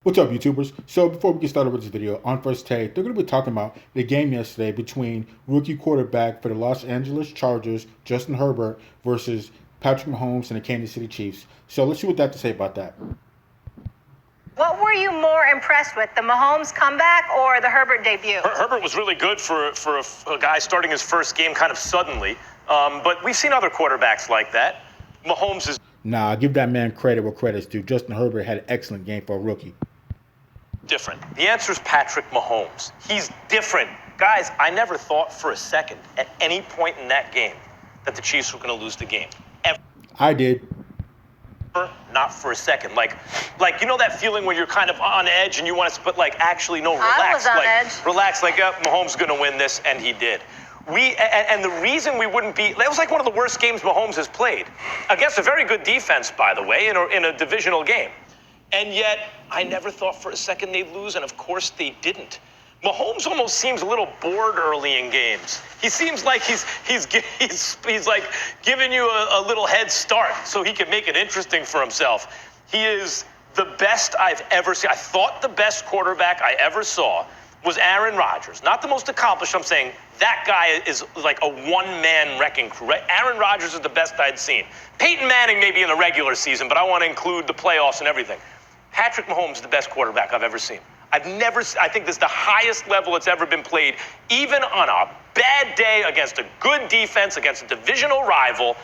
What's up, YouTubers? So before we get started with this video, on First Take, they're going to be talking about the game yesterday between rookie quarterback for the Los Angeles Chargers, Justin Herbert, versus Patrick Mahomes and the Kansas City Chiefs. So let's see what they have to say about that. What were you more impressed with, the Mahomes comeback or the Herbert debut? Herbert was really good for a guy starting his first game kind of suddenly. But we've seen other quarterbacks like that. Mahomes is... Nah, give that man credit where credit's due. Justin Herbert had an excellent game for a rookie. different. The answer is Patrick Mahomes. He's different. Guys, I never thought for a second at any point in that game that the Chiefs were going to lose the game. Ever. I did. Not for a second. Like you know that feeling when you're kind of on edge and you want to, but actually no, relax. I was on edge. Relax. Mahomes is going to win this, and he did. And the reason we wouldn't be, that was like one of the worst games Mahomes has played against a very good defense, by the way, in a divisional game. And yet, I never thought for a second they'd lose, and of course they didn't. Mahomes almost seems a little bored early in games. He seems like he's like giving you a little head start so he can make it interesting for himself. He is the best I've ever seen. I thought the best quarterback I ever saw was Aaron Rodgers. Not the most accomplished. I'm saying that guy is like a one-man wrecking crew, right? Aaron Rodgers is the best I'd seen. Peyton Manning maybe in the regular season, but I want to include the playoffs and everything. Patrick Mahomes is the best quarterback I've ever seen. I think this is the highest level it's ever been played, even on a bad day against a good defense, against a divisional rival.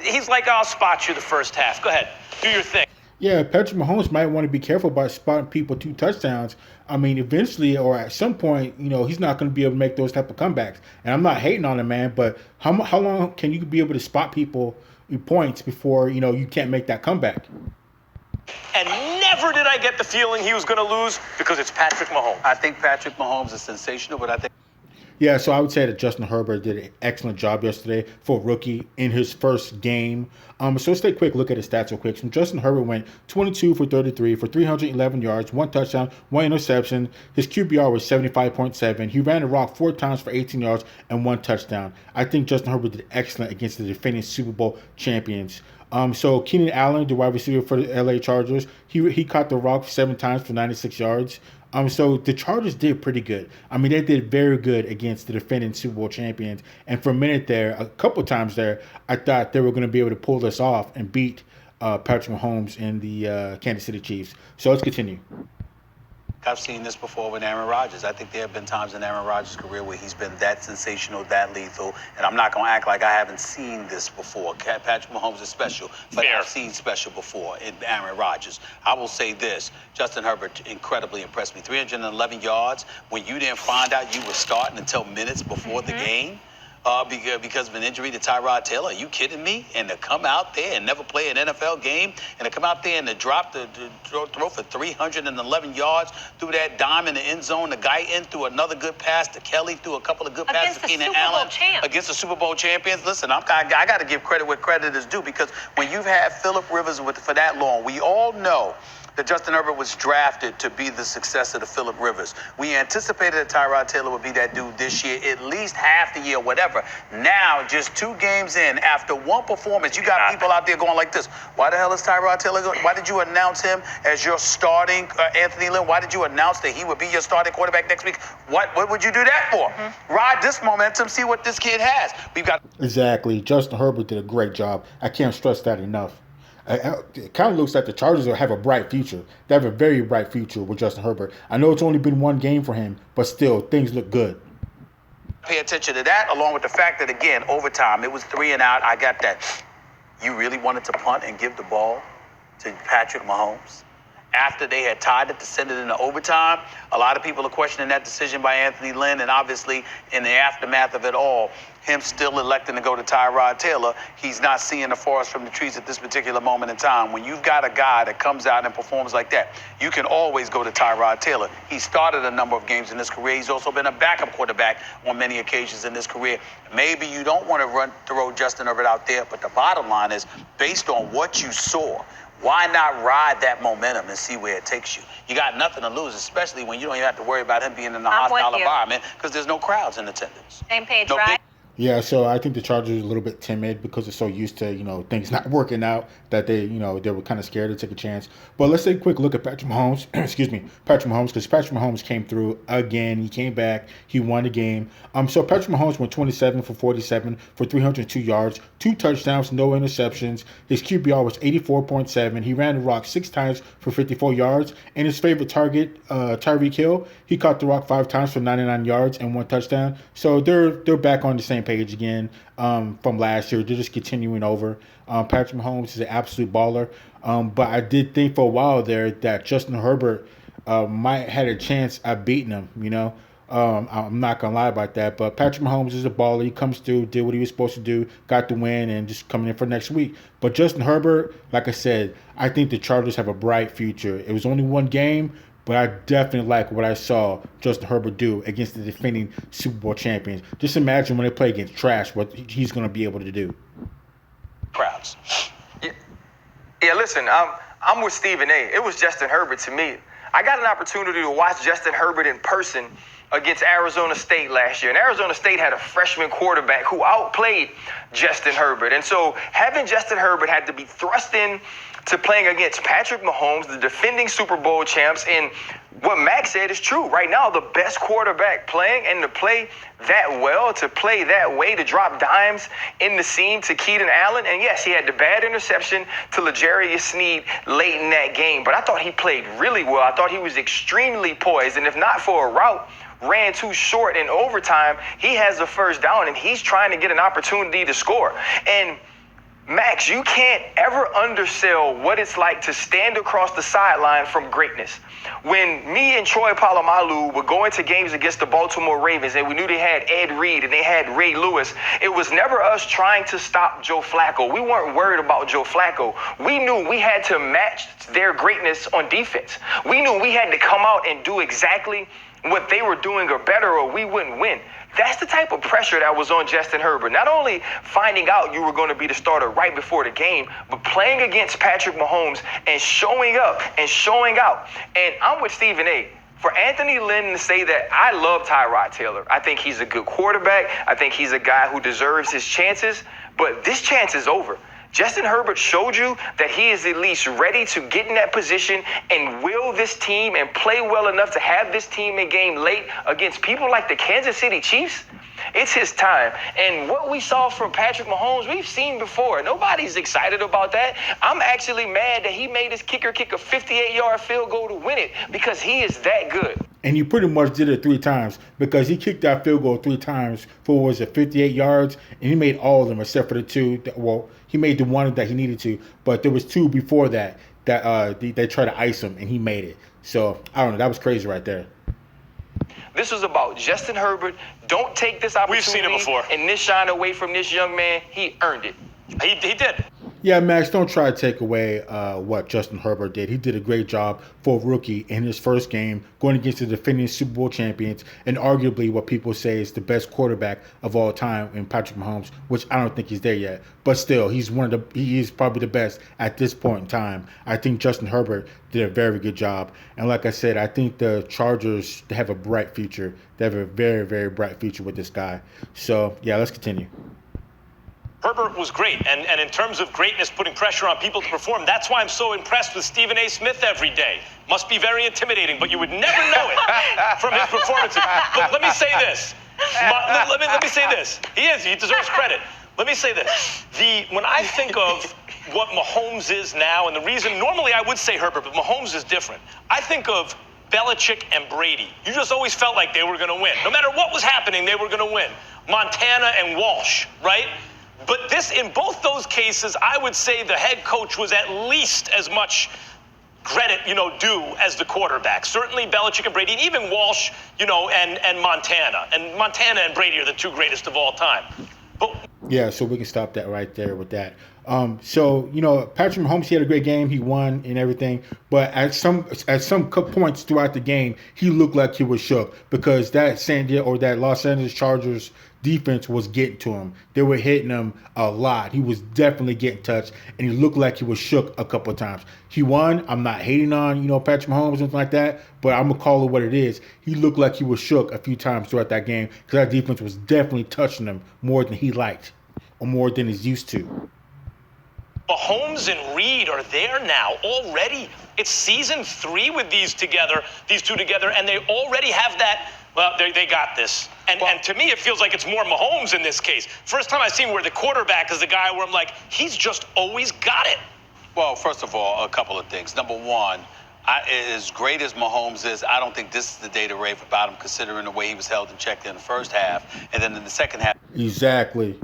He's like, I'll spot you the first half. Go ahead, do your thing. Yeah, Patrick Mahomes might want to be careful about spotting people 2 touchdowns. I mean, eventually or at some point, he's not going to be able to make those type of comebacks. And I'm not hating on him, man, but how long can you be able to spot people points before, you can't make that comeback? And never did I get the feeling he was going to lose because it's Patrick Mahomes. I think Patrick Mahomes is sensational, but I think... Yeah, so I would say that Justin Herbert did an excellent job yesterday for a rookie in his first game. So let's take a quick look at his stats real quick. So Justin Herbert went 22 for 33 for 311 yards, 1 touchdown, 1 interception. His QBR was 75.7. He ran the rock 4 times for 18 yards and 1 touchdown. I think Justin Herbert did excellent against the defending Super Bowl champions. So Keenan Allen, the wide receiver for the LA Chargers, he caught the rock 7 times for 96 yards. So the Chargers did pretty good. I mean, they did very good against the defending Super Bowl champions. And for a minute there, a couple times there, I thought they were going to be able to pull this off and beat Patrick Mahomes and the Kansas City Chiefs. So let's continue. I've seen this before with Aaron Rodgers. I think there have been times in Aaron Rodgers' career where he's been that sensational, that lethal, and I'm not going to act like I haven't seen this before. Patrick Mahomes is special, but I've seen special before in Aaron Rodgers. I will say this, Justin Herbert incredibly impressed me. 311 yards when you didn't find out you were starting until minutes before the game. Because of an injury to Tyrod Taylor. Are you kidding me? And to come out there and never play an NFL game, and to come out there and to throw for 311 yards, through that dime in the end zone, the guy in through another good pass to Kelly, through a couple of good passes to Keenan Allen against the Super Bowl champions. Listen, I got to give credit where credit is due, because when you've had Phillip Rivers for that long, we all know that Justin Herbert was drafted to be the successor to Phillip Rivers. We anticipated that Tyrod Taylor would be that dude this year, at least half the year, whatever. Now, just 2 games in, after one performance, you got people out there going like this. Why the hell is Tyrod Taylor going? Why did you announce him as your starting Anthony Lynn? Why did you announce that he would be your starting quarterback next week? What would you do that for? Ride this momentum, see what this kid has. We've got... Exactly. Justin Herbert did a great job. I can't stress that enough. It kind of looks like the Chargers have a bright future. They have a very bright future with Justin Herbert. I know it's only been 1 game for him, but still, things look good. Pay attention to that, along with the fact that, again, overtime, it was 3 and out. I got that. You really wanted to punt and give the ball to Patrick Mahomes after they had tied it to send it into overtime? A lot of people are questioning that decision by Anthony Lynn, and obviously, in the aftermath of it all, him still electing to go to Tyrod Taylor, he's not seeing the forest from the trees at this particular moment in time. When you've got a guy that comes out and performs like that, you can always go to Tyrod Taylor. He started a number of games in his career. He's also been a backup quarterback on many occasions in his career. Maybe you don't want to throw Justin Herbert out there, but the bottom line is, based on what you saw, why not ride that momentum and see where it takes you? You got nothing to lose, especially when you don't even have to worry about him being in a hostile environment, because there's no crowds in attendance. Same page, right? Yeah, so I think the Chargers are a little bit timid because they're so used to, things not working out that they were kind of scared to take a chance. But let's take a quick look at Patrick Mahomes. Excuse me, Patrick Mahomes, because Patrick Mahomes came through again. He came back. He won the game. So Patrick Mahomes went 27 for 47 for 302 yards, 2 touchdowns, no interceptions. His QBR was 84.7. He ran the rock 6 times for 54 yards. And his favorite target, Tyreek Hill, he caught the rock 5 times for 99 yards and 1 touchdown. So they're back on the same page again from last year. They're just continuing over. Patrick Mahomes is an absolute baller. But I did think for a while there that Justin Herbert might had a chance at beating him, I'm not going to lie about that. But Patrick Mahomes is a baller. He comes through, did what he was supposed to do, got the win, and just coming in for next week. But Justin Herbert, like I said, I think the Chargers have a bright future. It was only one game, but I definitely like what I saw Justin Herbert do against the defending Super Bowl champions. Just imagine when they play against trash, what he's going to be able to do. Crowds. Yeah, listen, I'm with Stephen A. It was Justin Herbert to me. I got an opportunity to watch Justin Herbert in person against Arizona State last year. And Arizona State had a freshman quarterback who outplayed Justin Herbert. And so having Justin Herbert had to be thrust in to playing against Patrick Mahomes, the defending Super Bowl champs. And what Max said is true. Right now, the best quarterback playing, and to play that well, to play that way, to drop dimes in the seam to Keenan Allen. And yes, he had the bad interception to L'Jarius Sneed late in that game. But I thought he played really well. I thought he was extremely poised. And if not for a route ran too short in overtime, he has a first down, and he's trying to get an opportunity to score. And Max, you can't ever undersell what it's like to stand across the sideline from greatness. When me and Troy Polamalu were going to games against the Baltimore Ravens, and we knew they had Ed Reed and they had Ray Lewis, it was never us trying to stop Joe Flacco. We weren't worried about Joe Flacco. We knew we had to match their greatness on defense. We knew we had to come out and do exactly what they were doing or better, or we wouldn't win. That's the type of pressure that was on Justin Herbert. Not only finding out you were going to be the starter right before the game, but playing against Patrick Mahomes and showing up and showing out. And I'm with Stephen A. For Anthony Lynn to say that I love Tyrod Taylor. I think he's a good quarterback. I think he's a guy who deserves his chances. But this chance is over. Justin Herbert showed you that he is at least ready to get in that position and will this team and play well enough to have this team in game late against people like the Kansas City Chiefs. It's his time. And what we saw from Patrick Mahomes, we've seen before. Nobody's excited about that. I'm actually mad that he made his kicker kick a 58-yard field goal to win it because he is that good. And he pretty much did it 3 times because he kicked that field goal 3 times for, was it 58 yards, and he made all of them except for the 2. He made the one that he needed to, but there was 2 before that they tried to ice him, and he made it. So, I don't know. That was crazy right there. This was about Justin Herbert. Don't take this opportunity. We've seen it before. And this shine away from this young man. He earned it. He did. Yeah, Max, don't try to take away what Justin Herbert did. He did a great job for a rookie in his first game going against the defending Super Bowl champions and arguably what people say is the best quarterback of all time in Patrick Mahomes, which I don't think he's there yet. But still, he is probably the best at this point in time. I think Justin Herbert did a very good job. And like I said, I think the Chargers have a bright future. They have a very, very bright future with this guy. So, yeah, let's continue. Herbert was great, and in terms of greatness, putting pressure on people to perform, that's why I'm so impressed with Stephen A. Smith every day. Must be very intimidating, but you would never know it from his performances. But let me say this. Let me say this. He deserves credit. Let me say this. When I think of what Mahomes is now, and the reason, normally I would say Herbert, but Mahomes is different. I think of Belichick and Brady. You just always felt like they were going to win. No matter what was happening, they were going to win. Montana and Walsh, right? But in both those cases, I would say the head coach was at least as much credit, due as the quarterback. Certainly Belichick and Brady, and even Walsh, and Montana. And Montana and Brady are the 2 greatest of all time. But yeah, so we can stop that right there with that. So Patrick Mahomes, he had a great game. He won and everything, but at some points throughout the game, he looked like he was shook because that Los Angeles Chargers defense was getting to him. They were hitting him a lot. He was definitely getting touched, and he looked like he was shook a couple of times. He won. I'm not hating on Patrick Mahomes or anything like that, but I'm gonna call it what it is. He looked like he was shook a few times throughout that game because that defense was definitely touching him more than he liked or more than he's used to. Mahomes and Reed are there now already. It's season 3 with these two together, and they already have that. Well, they got this. And to me, it feels like it's more Mahomes in this case. First time I've seen where the quarterback is the guy where I'm like, he's just always got it. Well, first of all, a couple of things. Number one, as great as Mahomes is, I don't think this is the day to rave about him, considering the way he was held in check in the first half. And then in the second half. Exactly.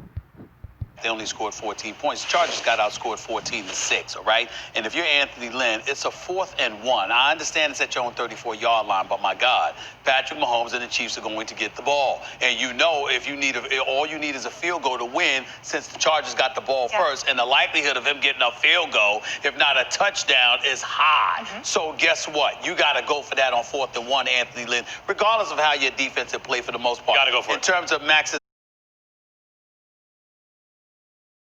They only scored 14 points. Chargers got outscored 14-6, all right? And if you're Anthony Lynn, it's a 4th and 1. I understand it's at your own 34-yard line, but my God, Patrick Mahomes and the Chiefs are going to get the ball. And all you need is a field goal to win, since the Chargers got the ball first, and the likelihood of him getting a field goal, if not a touchdown, is high. Mm-hmm. So guess what? You got to go for that on 4th and 1, Anthony Lynn, regardless of how your defensive play for the most part. Got to go for it. In terms of Max's